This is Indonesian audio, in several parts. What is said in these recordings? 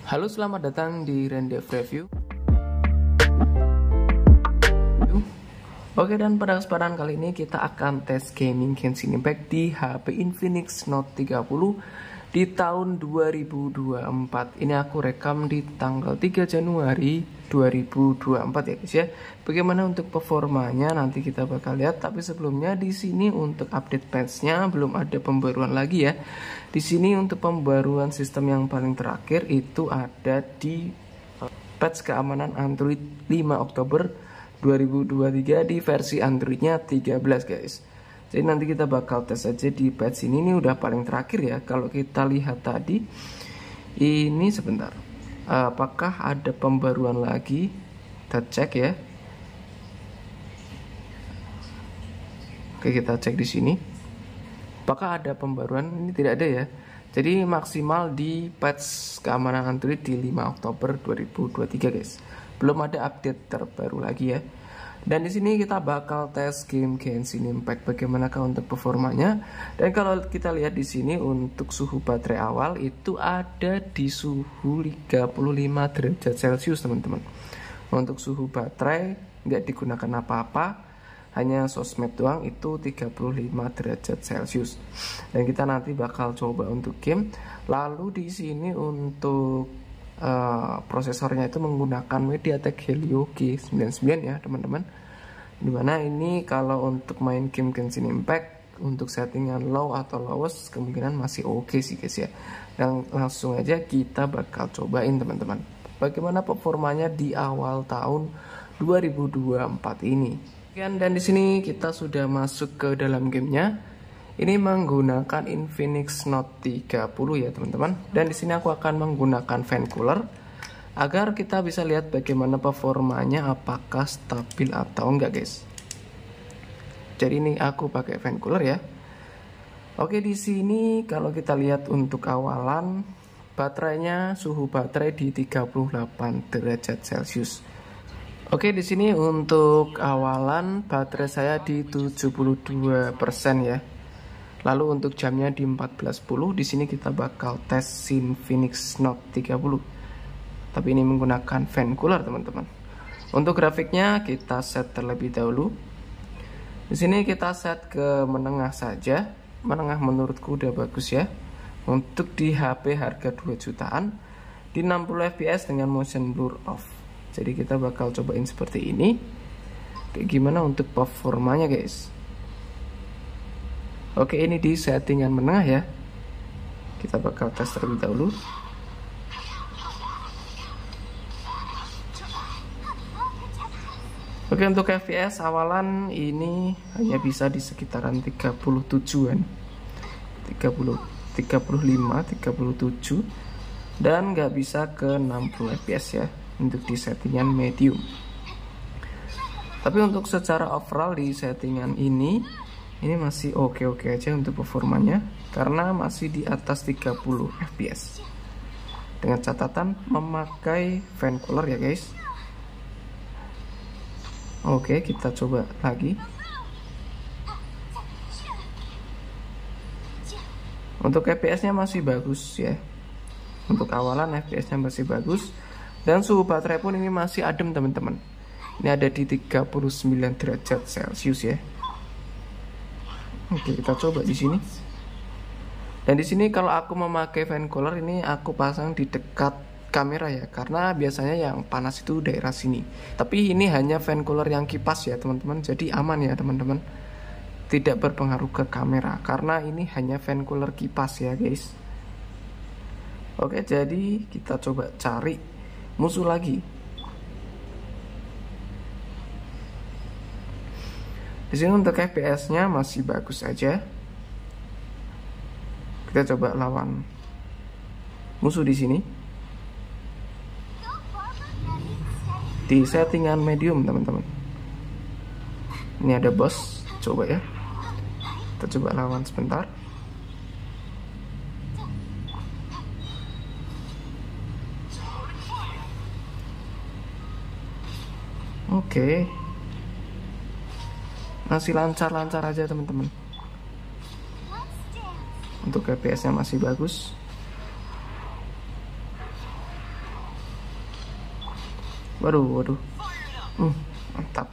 Halo, selamat datang di Rendev Review. Oke, dan pada kesempatan kali ini kita akan tes gaming Genshin Impact di HP Infinix Note 30 di tahun 2024. Ini aku rekam di tanggal 3 Januari 2024 ya guys ya. Bagaimana untuk performanya nanti kita bakal lihat, tapi sebelumnya di sini untuk update patch-nya belum ada pembaruan lagi ya. Di sini untuk pembaruan sistem yang paling terakhir itu ada di patch keamanan Android 5 Oktober 2023 di versi Androidnya 13 guys. Jadi nanti kita bakal tes aja di patch ini udah paling terakhir ya. Kalau kita lihat tadi ini sebentar, apakah ada pembaruan lagi? Kita cek ya. Oke, kita cek di sini. Apakah ada pembaruan? Ini tidak ada ya. Jadi maksimal di patch keamanan Android di 5 Oktober 2023 guys. Belum ada update terbaru lagi ya. Dan di sini kita bakal tes game Genshin Impact bagaimanakah untuk performanya. Dan kalau kita lihat di sini untuk suhu baterai awal itu ada di suhu 35 derajat Celcius teman-teman. Untuk suhu baterai nggak digunakan apa-apa, hanya sosmed doang itu 35 derajat Celcius. Dan kita nanti bakal coba untuk game. Lalu di sini untuk prosesornya itu menggunakan MediaTek Helio G99 ya teman-teman. Dimana ini kalau untuk main game Genshin Impact untuk settingan low atau lowest kemungkinan masih oke sih guys ya. Dan langsung aja kita bakal cobain teman-teman bagaimana performanya di awal tahun 2024 ini. Dan di sini kita sudah masuk ke dalam gamenya. Ini menggunakan Infinix Note 30 ya teman-teman. Dan di sini aku akan menggunakan fan cooler agar kita bisa lihat bagaimana performanya, apakah stabil atau enggak guys. Jadi ini aku pakai fan cooler ya. Oke, di sini kalau kita lihat untuk awalan baterainya, suhu baterai di 38 derajat Celcius. Oke, di sini untuk awalan baterai saya di 72% ya. Lalu untuk jamnya di 14.10. Di sini kita bakal tes Infinix Note 30. Tapi ini menggunakan fan cooler teman-teman. Untuk grafiknya kita set terlebih dahulu. Di sini kita set ke menengah saja. Menengah menurutku udah bagus ya. Untuk di HP harga 2 jutaan di 60 fps dengan motion blur off. Jadi kita bakal cobain seperti ini. Kayak gimana untuk performanya guys. Oke, ini di settingan menengah ya. Kita bakal tes terlebih dahulu. Oke, untuk FPS awalan ini hanya bisa di sekitaran 37-an. 30, 35, 37 dan nggak bisa ke 60 fps ya untuk di settingan medium. Tapi untuk secara overall di settingan ini masih oke-oke aja untuk performanya karena masih di atas 30 fps. Dengan catatan memakai fan cooler ya guys. Oke, kita coba lagi. Untuk fps-nya masih bagus ya. Untuk awalan fps-nya masih bagus dan suhu baterai pun ini masih adem teman-teman. Ini ada di 39 derajat Celcius ya. Oke, kita coba di sini. Dan di sini kalau aku memakai fan cooler ini aku pasang di dekat kamera ya, karena biasanya yang panas itu daerah sini. Tapi ini hanya fan cooler yang kipas ya teman-teman, jadi aman ya teman-teman. Tidak berpengaruh ke kamera karena ini hanya fan cooler kipas ya guys. Oke, jadi kita coba cari musuh lagi. Di sini untuk FPS-nya masih bagus aja. Kita coba lawan musuh di sini. Di settingan medium teman-teman. Ini ada boss, coba ya. Kita coba lawan sebentar. Oke. Masih lancar-lancar aja teman-teman. Untuk FPS-nya masih bagus. Waduh, waduh. Mantap.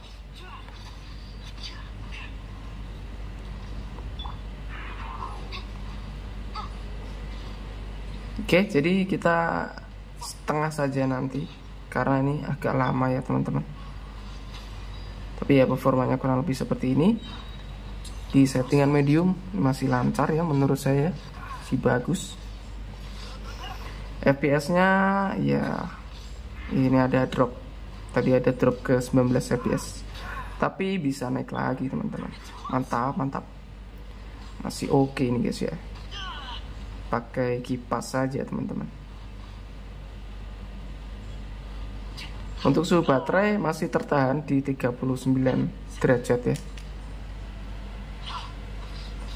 Oke, jadi kita setengah saja nanti karena ini agak lama ya teman-teman. Tapi ya performanya kurang lebih seperti ini. Di settingan medium masih lancar ya menurut saya, masih bagus. FPS-nya ya ini ada drop. Tadi ada drop ke 19 FPS. Tapi bisa naik lagi teman-teman. Mantap, mantap. Masih oke ini guys ya. Pakai kipas saja teman-teman. Untuk suhu baterai masih tertahan di 39 derajat ya.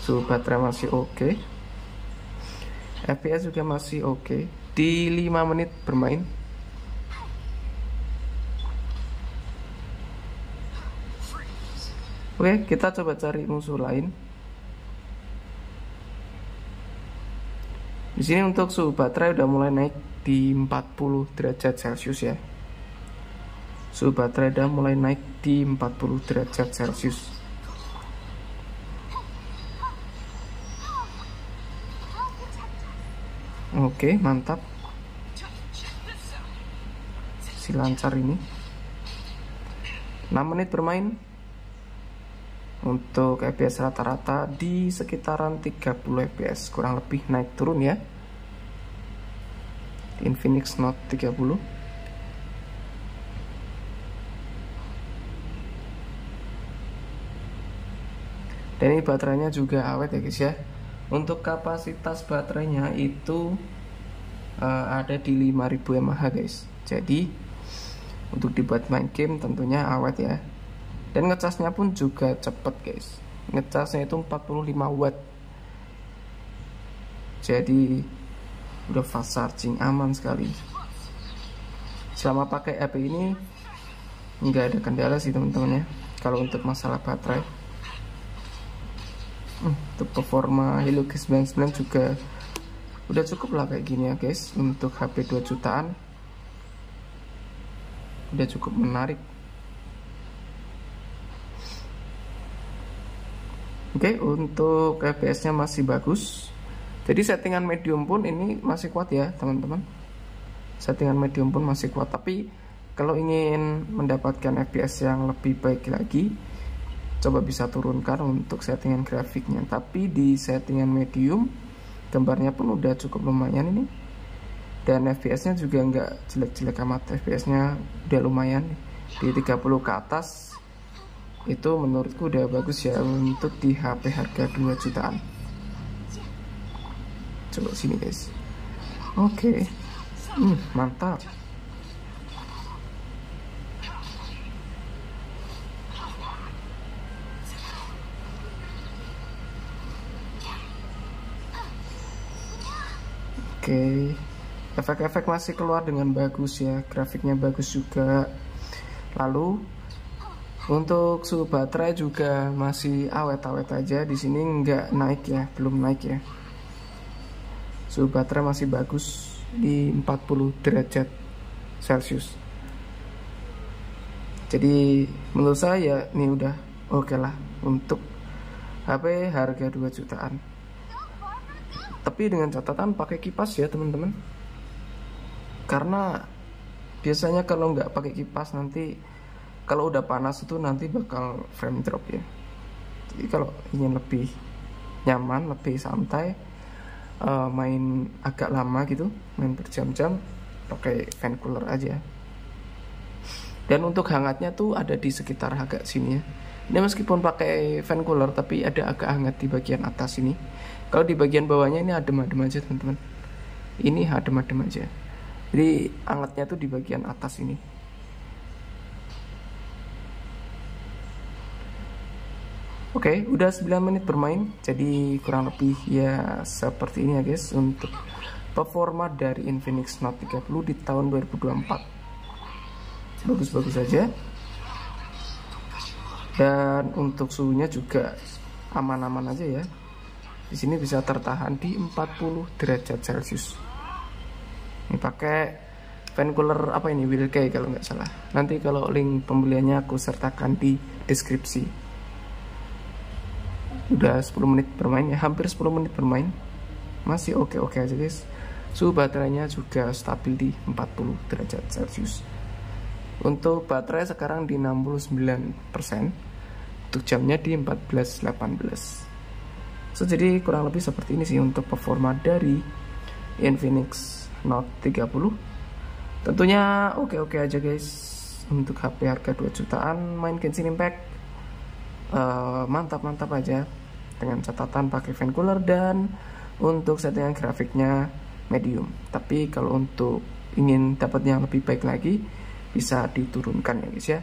Suhu baterai masih oke. FPS juga masih oke. Di 5 menit bermain. Oke, kita coba cari musuh lain. Di sini untuk suhu baterai udah mulai naik di 40 derajat Celcius ya. Suhu baterai udah mulai naik di 40 derajat Celcius. Oke, mantap. Si lancar ini. 6 menit bermain. Untuk FPS rata-rata di sekitaran 30 FPS, kurang lebih naik turun ya. Infinix Note 30. Dan ini baterainya juga awet ya guys ya. Untuk kapasitas baterainya itu ada di 5000 mAh guys. Jadi untuk dibuat main game tentunya awet ya. Dan ngecasnya pun juga cepet guys. Ngecasnya itu 45 watt. Jadi udah fast charging, aman sekali. Selama pakai HP ini nggak ada kendala sih teman-teman ya. Kalau untuk masalah baterai. Untuk performa Helio G99 juga udah cukup lah kayak gini ya guys. Untuk HP 2 jutaan udah cukup menarik. Oke, untuk FPS-nya masih bagus. Jadi settingan medium pun ini masih kuat ya, teman-teman. Settingan medium pun masih kuat. Tapi kalau ingin mendapatkan FPS yang lebih baik lagi, coba bisa turunkan untuk settingan grafiknya. Tapi di settingan medium, gambarnya pun udah cukup lumayan ini. Dan FPS-nya juga nggak jelek-jelek amat. FPS-nya udah lumayan di 30 ke atas. Itu menurutku udah bagus ya untuk di HP harga 2 jutaan. Coba sini guys. Oke. Mantap. Oke. Efek-efek masih keluar dengan bagus ya. Grafiknya bagus juga. Lalu untuk suhu baterai juga masih awet-awet aja. Di sini nggak naik ya, belum naik ya. Suhu baterai masih bagus di 40 derajat Celcius. Jadi menurut saya ini udah oke lah untuk HP harga 2 jutaan. Tapi dengan catatan pakai kipas ya teman-teman. Karena biasanya kalau nggak pakai kipas nanti kalau udah panas itu nanti bakal frame drop ya. Jadi kalau ingin lebih nyaman, lebih santai, main agak lama gitu, main berjam-jam, pakai fan cooler aja. Dan untuk hangatnya tuh ada di sekitar agak sini ya. Ini meskipun pakai fan cooler tapi ada agak hangat di bagian atas ini. Kalau di bagian bawahnya ini adem-adem aja teman-teman. Ini adem-adem aja. Jadi hangatnya tuh di bagian atas ini. Oke, udah 9 menit bermain. Jadi kurang lebih ya seperti ini ya guys untuk performa dari Infinix Note 30 di tahun 2024. Bagus-bagus saja. Dan untuk suhunya juga aman-aman aja ya. Di sini bisa tertahan di 40 derajat Celcius. Ini pakai fan cooler apa ini, Wilkey kalau nggak salah. Nanti kalau link pembeliannya aku sertakan di deskripsi. Udah 10 menit bermain ya, hampir 10 menit bermain, masih oke-oke aja guys. Suhu baterainya juga stabil di 40 derajat Celcius. Untuk baterai sekarang di 69%, untuk jamnya di 14.18. So, jadi kurang lebih seperti ini sih untuk performa dari Infinix Note 30. Tentunya oke-oke aja guys. Untuk HP harga 2 jutaan main Genshin Impact mantap-mantap aja, dengan catatan pakai fan cooler dan untuk settingan grafiknya medium. Tapi kalau untuk ingin dapat yang lebih baik lagi bisa diturunkan ya guys ya.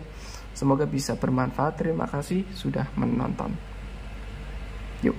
Semoga bisa bermanfaat. Terima kasih sudah menonton. Yuk.